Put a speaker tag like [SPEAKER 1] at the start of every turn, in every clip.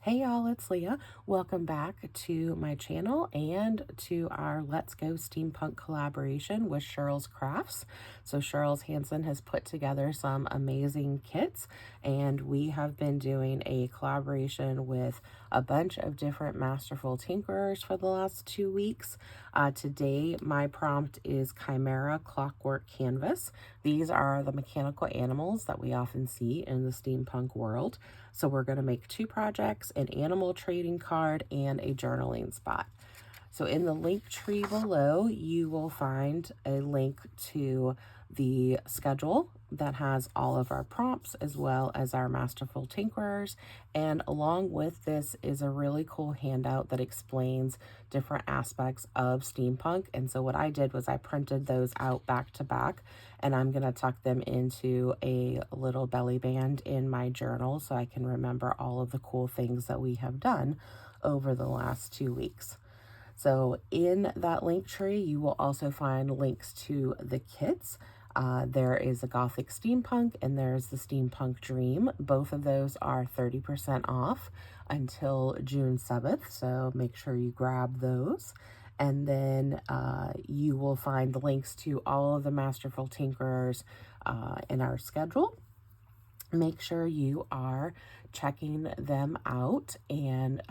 [SPEAKER 1] Hey y'all, it's Leah. Welcome back to my channel and to our Let's Go Steampunk collaboration with Sherls Crafts. So Sherls Hansen has put together some amazing kits, and we have been doing a collaboration with a bunch of different masterful tinkerers for the last 2 weeks. Today my prompt is Chimera Clockwork Canvas. These are the mechanical animals that we often see in the steampunk world. So we're going to make 2 projects, an animal trading card and a journaling spot. So in the link tree below, you will find a link to the schedule that has all of our prompts as well as our masterful tinkerers. And along with this is a really cool handout that explains different aspects of steampunk. And so what I did was I printed those out back to back, and I'm going to tuck them into a little belly band in my journal so I can remember all of the cool things that we have done over the last 2 weeks. So in that link tree, you will also find links to the kits. There is a Gothic Steampunk and there's the Steampunk Dream. Both of those are 30% off until June 7th, so make sure you grab those. And then you will find links to all of the Masterful Tinkerers in our schedule. Make sure you are checking them out and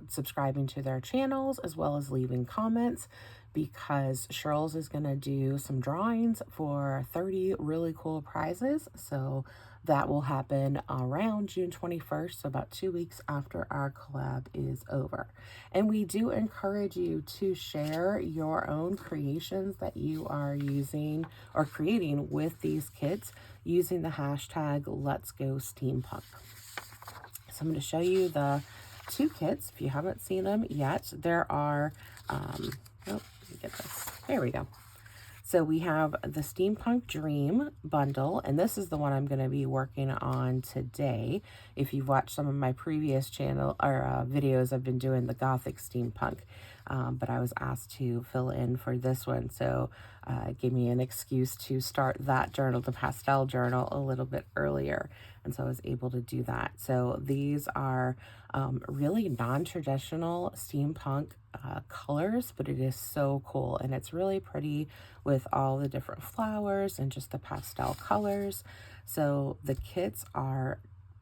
[SPEAKER 1] subscribing to their channels as well as leaving comments, because Sherls is going to do some drawings for 30 really cool prizes. So that will happen around June 21st, so about 2 weeks after our collab is over. And we do encourage you to share your own creations that you are using or creating with these kits using the hashtag Let's Go Steampunk. So I'm going to show you the 2 kits if you haven't seen them yet. There are, let me get this. There we go. So we have the Steampunk Dream bundle, and this is the one I'm going to be working on today. If you've watched some of my previous channel or videos, I've been doing the Gothic Steampunk, but I was asked to fill in for this one, so it gave me an excuse to start that journal, the pastel journal, a little bit earlier, and so I was able to do that. So these are really non-traditional steampunk colors, but it is so cool, and it's really pretty with all the different flowers and just the pastel colors. So the kits are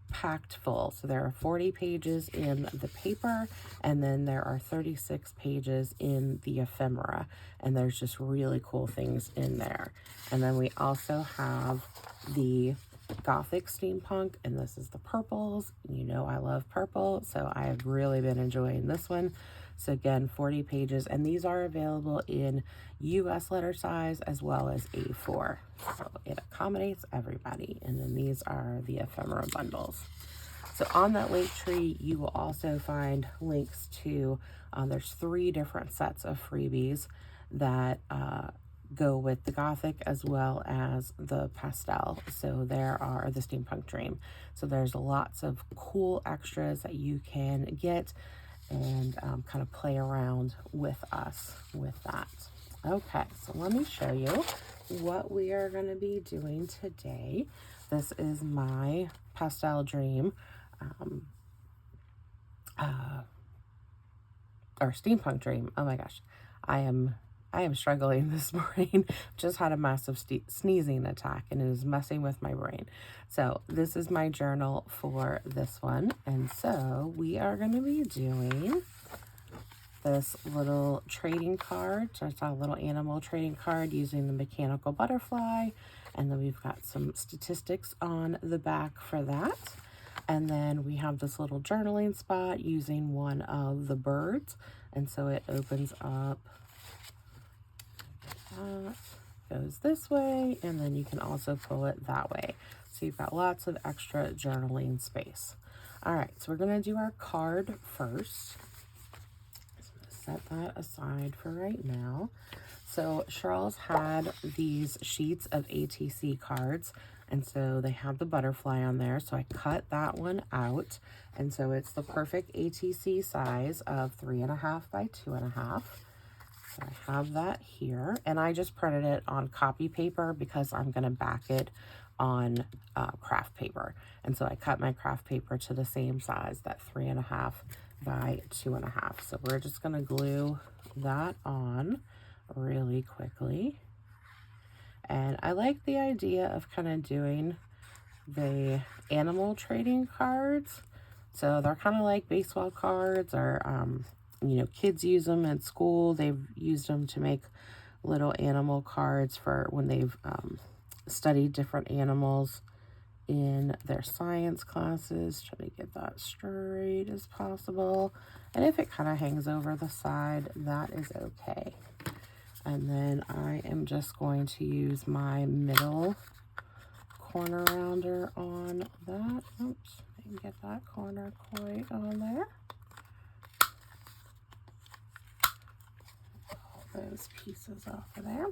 [SPEAKER 1] packed full. So there are 40 pages in the paper, and then there are 36 pages in the ephemera, and there's just really cool things in there. And then we also have the Gothic Steampunk, and this is the purples. You know I love purple, so I have really been enjoying this one. So again, 40 pages, and these are available in US letter size as well as A4. So it accommodates everybody. And then these are the ephemera bundles. So on that link tree, you will also find links to, there's 3 different sets of freebies that go with the Gothic as well as the pastel. So there are the Steampunk Dream. So there's lots of cool extras that you can get and kind of play around with us with that. Okay, so let me show you what we are going to be doing today. This is my pastel dream, or steampunk dream. Oh my gosh, I am struggling this morning. Just had a massive sneezing attack, and it is messing with my brain. So this is my journal for this one. And so we are going to be doing this little trading card, just a little animal trading card using the mechanical butterfly. And then we've got some statistics on the back for that. And then we have this little journaling spot using one of the birds. And so it opens up, goes this way, and then you can also pull it that way. So you've got lots of extra journaling space. All right, so we're going to do our card first. So I'm going to set that aside for right now. So Sherls had these sheets of ATC cards, and so they have the butterfly on there. So I cut that one out, and so it's the perfect ATC size of 3.5 by 2.5. So I have that here, and I just printed it on copy paper because I'm going to back it on craft paper. And so I cut my craft paper to the same size, that 3.5 by 2.5. So we're just going to glue that on really quickly. And I like the idea of kind of doing the animal trading cards. So they're kind of like baseball cards, or you know, kids use them at school. They've used them to make little animal cards for when they've studied different animals in their science classes. Try to get that straight as possible. And if it kind of hangs over the side, that is okay. And then I am just going to use my middle corner rounder on that. Oops, I didn't get that corner quite on there. Pull those pieces off of there.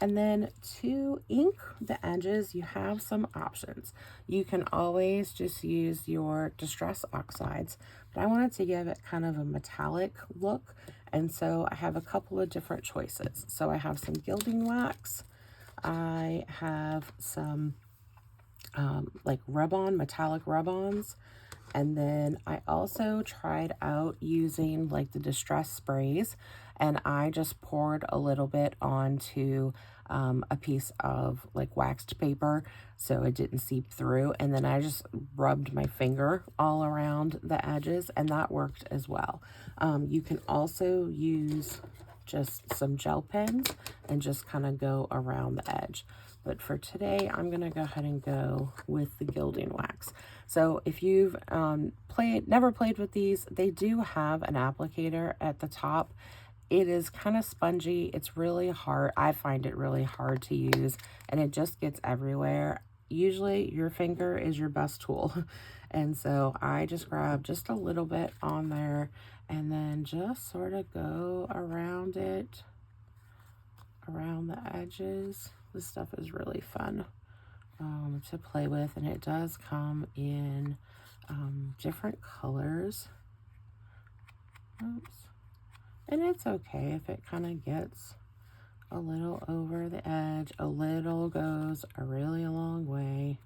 [SPEAKER 1] And then to ink the edges, you have some options. You can always just use your Distress Oxides, but I wanted to give it kind of a metallic look, and so I have a couple of different choices. So I have some gilding wax, I have some like rub-on, metallic rub-ons, and then I also tried out using like the distress sprays, and I just poured a little bit onto a piece of like waxed paper so it didn't seep through, and then I just rubbed my finger all around the edges, and that worked as well. You can also use just some gel pens and just kind of go around the edge. But for today, I'm going to go ahead and go with the gilding wax. So if you've never played with these, they do have an applicator at the top. It is kind of spongy. It's really hard. I find it really hard to use, and it just gets everywhere. Usually your finger is your best tool. And so I just grab just a little bit on there and then just sort of go around it, around the edges. This stuff is really fun to play with, and it does come in different colors. Oops. And it's okay if it kind of gets a little over the edge. A little goes a really long way.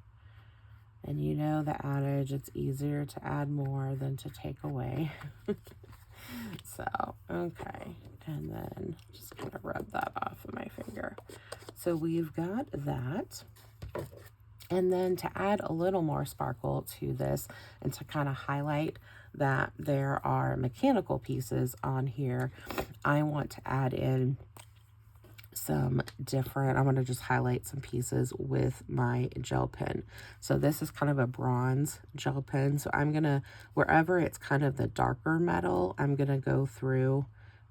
[SPEAKER 1] And you know the adage, it's easier to add more than to take away. So, okay. And then just kind of rub that off of my finger. So we've got that. And then to add a little more sparkle to this and to kind of highlight that there are mechanical pieces on here, I want to add in some different, I want to just highlight some pieces with my gel pen. So this is kind of a bronze gel pen. So I'm going to, wherever it's kind of the darker metal, I'm going to go through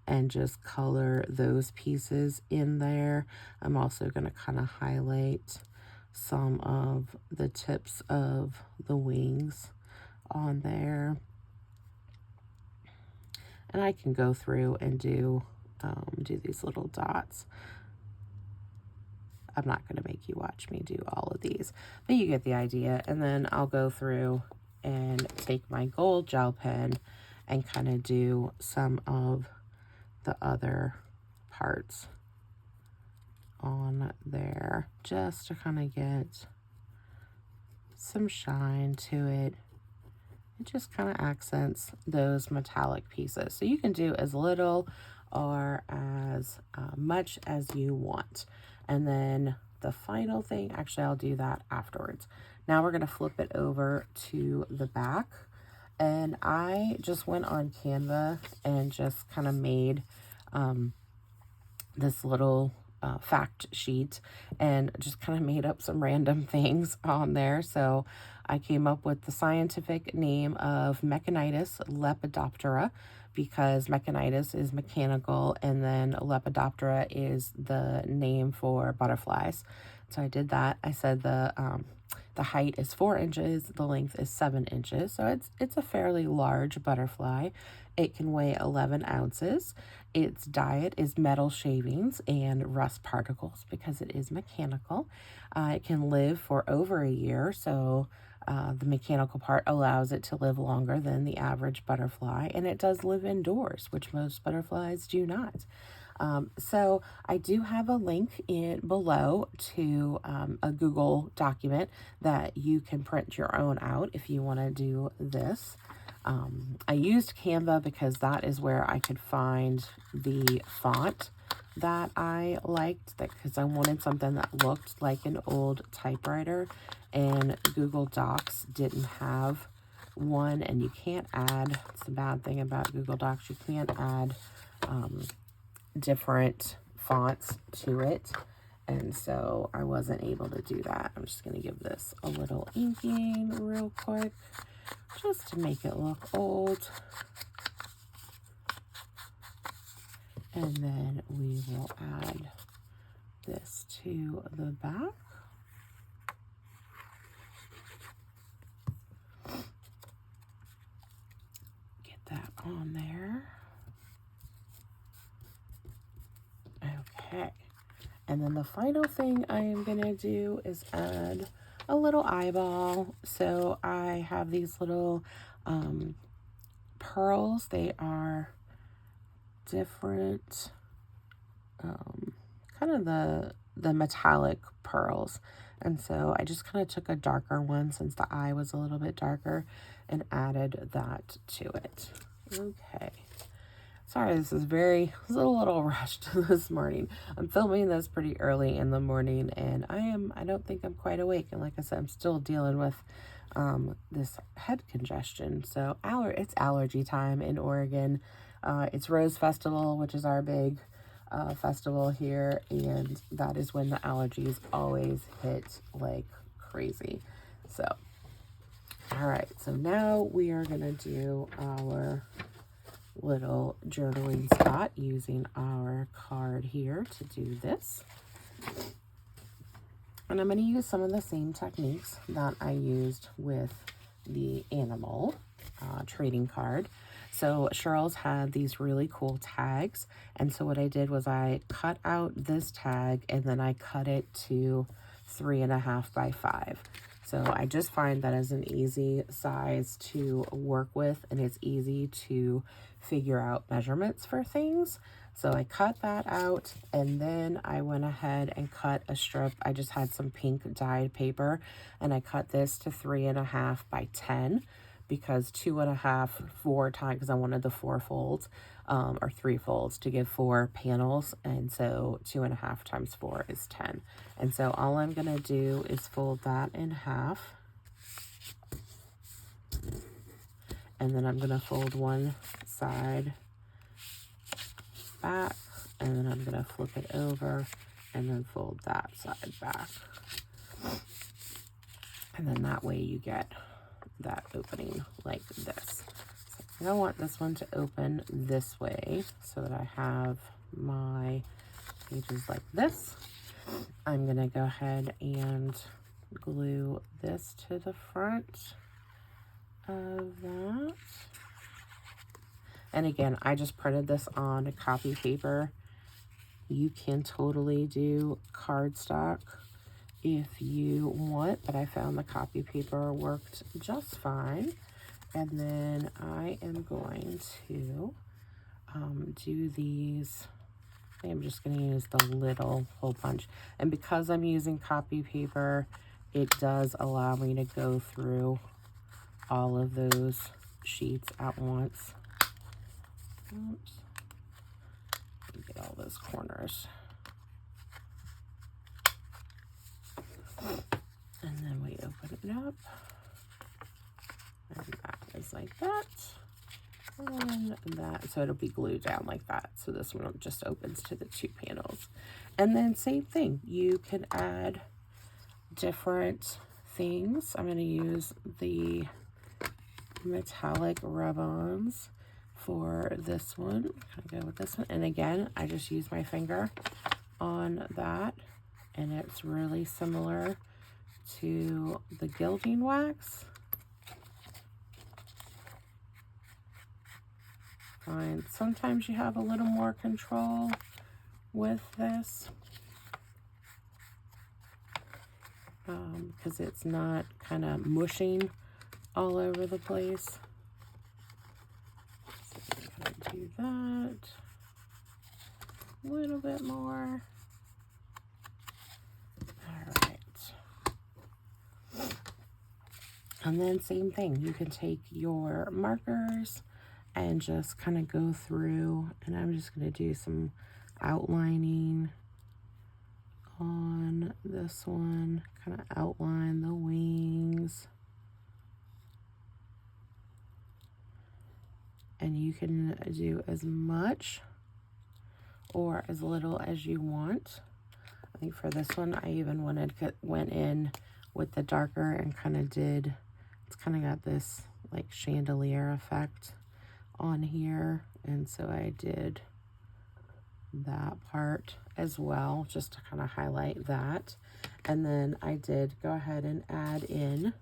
[SPEAKER 1] and just color those pieces in there. I'm also going to kind of highlight some of the tips of the wings on there. And I can go through and do these little dots. I'm not going to make you watch me do all of these, but you get the idea. And then I'll go through and take my gold gel pen and kind of do some of the other parts on there, just to kind of get some shine to it. It just kind of accents those metallic pieces. So you can do as little or as much as you want. And then the final thing, actually I'll do that afterwards. Now we're going to flip it over to the back. And I just went on Canva and just kind of made this little fact sheet and just kind of made up some random things on there. So I came up with the scientific name of Mechanitis lepidoptera, because mechanitis is mechanical, and then Lepidoptera is the name for butterflies. So I did that. I said the height is 4 inches, the length is 7 inches. So it's a fairly large butterfly. It can weigh 11 ounces. Its diet is metal shavings and rust particles because it is mechanical. It can live for over a year, so the mechanical part allows it to live longer than the average butterfly, and it does live indoors, which most butterflies do not. So I do have a link in below to a Google document that you can print your own out if you want to do this. I used Canva because that is where I could find the font that I liked, because I wanted something that looked like an old typewriter, and Google Docs didn't have one, and you can't add, it's the bad thing about Google Docs, you can't add different fonts to it, and so I wasn't able to do that. I'm just going to give this a little inking real quick just to make it look old. And then we will add this to the back. Get that on there. Okay. And then the final thing I am going to do is add a little eyeball. So I have these little pearls. They are different, kind of the metallic pearls, and so I just kind of took a darker one since the eye was a little bit darker and added that to it. Okay, sorry, this is a little rushed this morning. I'm filming this pretty early in the morning, and I don't think I'm quite awake, and like I said, I'm still dealing with this head congestion. So it's allergy time in Oregon. It's Rose Festival, which is our big festival here, and that is when the allergies always hit like crazy. So, all right, so now we are going to do our little journaling spot using our card here to do this. And I'm going to use some of the same techniques that I used with the animal trading card. So Sherls had these really cool tags, and so what I did was I cut out this tag and then I cut it to 3.5 by 5. So I just find that as an easy size to work with, and it's easy to figure out measurements for things. So I cut that out, and then I went ahead and cut a strip. I just had some pink dyed paper, and I cut this to 3.5 by 10. Because 2.5, 4 times, because I wanted the 4 folds, or 3 folds to give 4 panels, and so 2.5 times 4 is 10. And so all I'm gonna do is fold that in half, and then I'm gonna fold one side back, and then I'm gonna flip it over, and then fold that side back, and then that way you get that opening like this. So I want this one to open this way so that I have my pages like this. I'm gonna go ahead and glue this to the front of that. And again, I just printed this on copy paper. You can totally do cardstock if you want, but I found the copy paper worked just fine. And then I am going to do these. I'm just going to use the little hole punch, and because I'm using copy paper, it does allow me to go through all of those sheets at once. Oops. Get all those corners. And then we open it up, and that is like that, and that, so it'll be glued down like that. So this one just opens to the 2 panels. And then same thing, you can add different things. I'm going to use the metallic rub-ons for this one. I'll go with this one, and again, I just use my finger on that, and it's really similar to the gilding wax. Fine. Sometimes you have a little more control with this because it's not kind of mushing all over the place. So I'm gonna do that. a little bit more. All right. And then same thing, you can take your markers and just kind of go through, and I'm just going to do some outlining on this one, kind of outline the wings. And you can do as much or as little as you want. I think for this one, I even went in with the darker and kind of did, it's kind of got this like chandelier effect on here. And so I did that part as well, just to kind of highlight that. And then I did go ahead and add in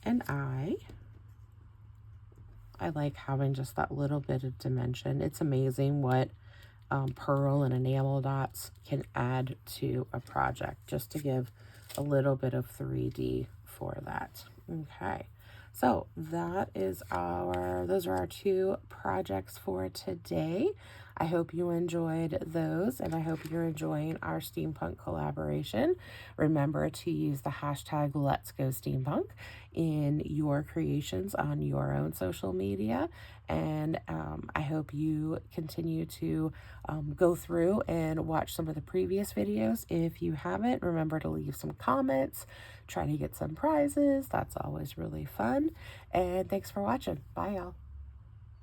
[SPEAKER 1] an eye. I like having just that little bit of dimension. It's amazing what pearl and enamel dots can add to a project, just to give a little bit of 3D for that. Okay, so that is those are our 2 projects for today. I hope you enjoyed those, and I hope you're enjoying our steampunk collaboration. Remember to use the hashtag Let's Go Steampunk in your creations on your own social media. And I hope you continue to go through and watch some of the previous videos. If you haven't, remember to leave some comments, try to get some prizes. That's always really fun. And thanks for watching. Bye, y'all.